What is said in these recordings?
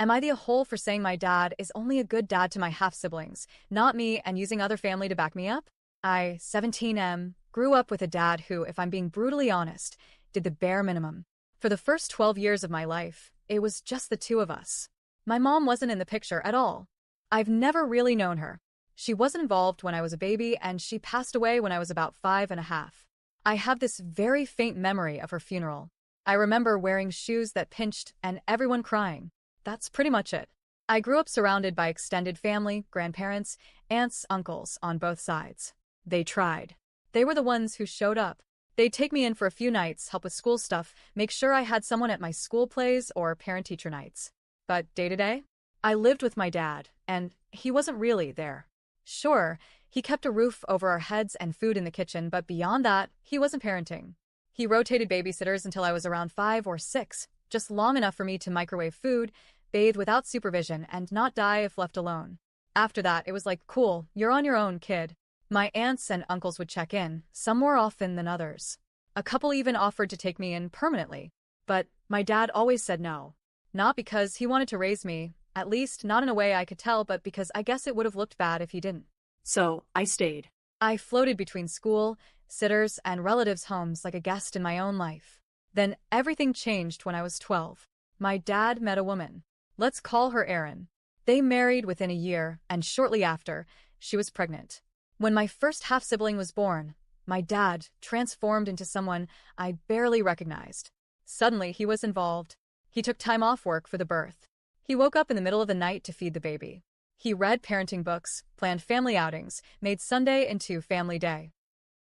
Am I the a-hole for saying my dad is only a good dad to my half-siblings, not me, and using other family to back me up? I, 17M, grew up with a dad who, if I'm being brutally honest, did the bare minimum. For the first 12 years of my life, it was just the two of us. My mom wasn't in the picture at all. I've never really known her. She wasn't involved when I was a baby, and she passed away when I was about 5.5. I have this very faint memory of her funeral. I remember wearing shoes that pinched and everyone crying. That's pretty much it. I grew up surrounded by extended family, grandparents, aunts, uncles on both sides. They tried. They were the ones who showed up. They'd take me in for a few nights, help with school stuff, make sure I had someone at my school plays or parent-teacher nights. But day to day, I lived with my dad, and he wasn't really there. Sure, he kept a roof over our heads and food in the kitchen, but beyond that, he wasn't parenting. He rotated babysitters until I was around 5 or 6, just long enough for me to microwave food, bathe without supervision, and not die if left alone. After that, it was like, cool, you're on your own, kid. My aunts and uncles would check in, some more often than others. A couple even offered to take me in permanently. But my dad always said no. Not because he wanted to raise me, at least not in a way I could tell, but because I guess it would have looked bad if he didn't. So I stayed. I floated between school, sitters, and relatives' homes like a guest in my own life. Then everything changed when I was 12. My dad met a woman. Let's call her Erin. They married within a year, and shortly after, she was pregnant. When my first half-sibling was born, my dad transformed into someone I barely recognized. Suddenly, he was involved. He took time off work for the birth. He woke up in the middle of the night to feed the baby. He read parenting books, planned family outings, made Sunday into family day.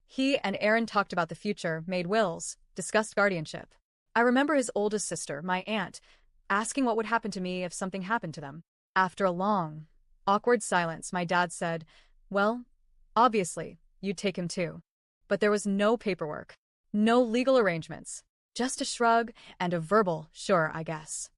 He and Erin talked about the future, made wills, discussed guardianship. I remember his oldest sister, my aunt, asking what would happen to me if something happened to them. After a long, awkward silence, my dad said, well, obviously, you'd take him too. But there was no paperwork, no legal arrangements, just a shrug and a verbal, sure, I guess.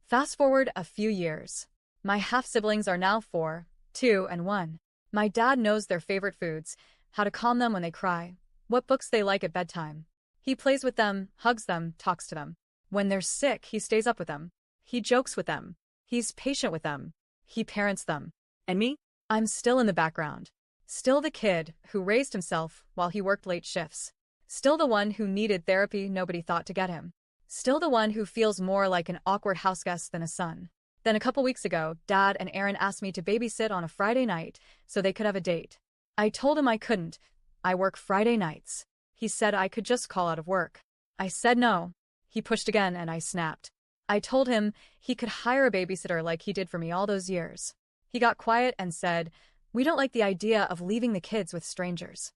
Fast forward a few years. My half-siblings are now 4, 2, and 1. My dad knows their favorite foods, how to calm them when they cry, what books they like at bedtime. He plays with them, hugs them, talks to them. When they're sick, he stays up with them. He jokes with them. He's patient with them. He parents them. And me? I'm still in the background. Still the kid who raised himself while he worked late shifts. Still the one who needed therapy nobody thought to get him. Still the one who feels more like an awkward houseguest than a son. Then a couple weeks ago, Dad and Erin asked me to babysit on a Friday night so they could have a date. I told him I couldn't. I work Friday nights. He said I could just call out of work. I said no. He pushed again and I snapped. I told him he could hire a babysitter like he did for me all those years. He got quiet and said, we don't like the idea of leaving the kids with strangers.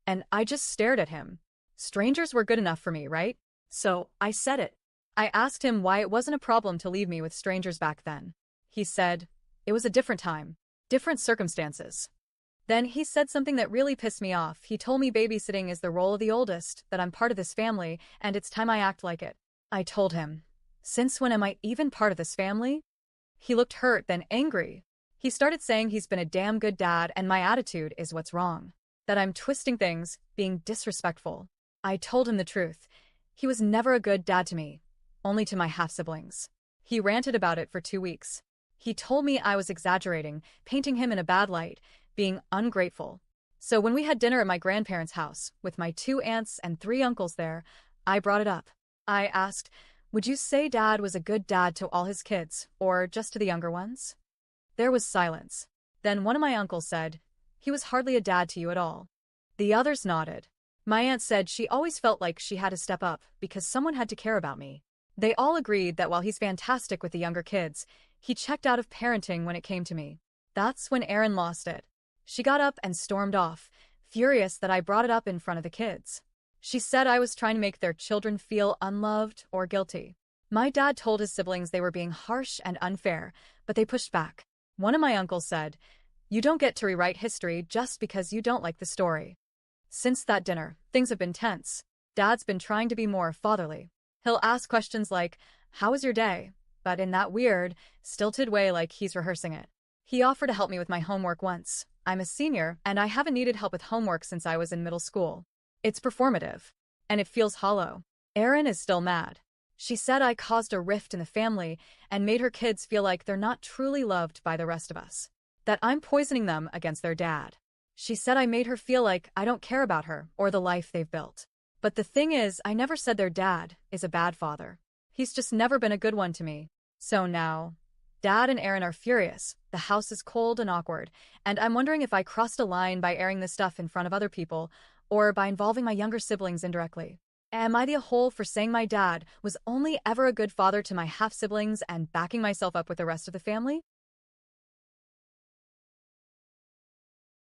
And I just stared at him. Strangers were good enough for me, right? So I said it. I asked him why it wasn't a problem to leave me with strangers back then. He said, it was a different time, different circumstances. Then he said something that really pissed me off. He told me babysitting is the role of the oldest, that I'm part of this family, and it's time I act like it. I told him, since when am I even part of this family? He looked hurt, then angry. He started saying he's been a damn good dad and my attitude is what's wrong. That I'm twisting things, being disrespectful. I told him the truth. He was never a good dad to me, only to my half-siblings. He ranted about it for 2 weeks. He told me I was exaggerating, painting him in a bad light, being ungrateful. So when we had dinner at my grandparents' house, with my 2 aunts and 3 uncles there, I brought it up. I asked, would you say Dad was a good dad to all his kids, or just to the younger ones? There was silence. Then one of my uncles said, he was hardly a dad to you at all. The others nodded. My aunt said she always felt like she had to step up because someone had to care about me. They all agreed that while he's fantastic with the younger kids, he checked out of parenting when it came to me. That's when Erin lost it. She got up and stormed off, furious that I brought it up in front of the kids. She said I was trying to make their children feel unloved or guilty. My dad told his siblings they were being harsh and unfair, but they pushed back. One of my uncles said, you don't get to rewrite history just because you don't like the story. Since that dinner, things have been tense. Dad's been trying to be more fatherly. He'll ask questions like, how was your day? But in that weird, stilted way like he's rehearsing it. He offered to help me with my homework once. I'm a senior, and I haven't needed help with homework since I was in middle school. It's performative. And it feels hollow. Erin is still mad. She said I caused a rift in the family and made her kids feel like they're not truly loved by the rest of us. That I'm poisoning them against their dad. She said I made her feel like I don't care about her or the life they've built. But the thing is, I never said their dad is a bad father. He's just never been a good one to me. So now, Dad and Aaron are furious. The house is cold and awkward, and I'm wondering if I crossed a line by airing this stuff in front of other people or by involving my younger siblings indirectly. Am I the a-hole for saying my dad was only ever a good father to my half-siblings and backing myself up with the rest of the family?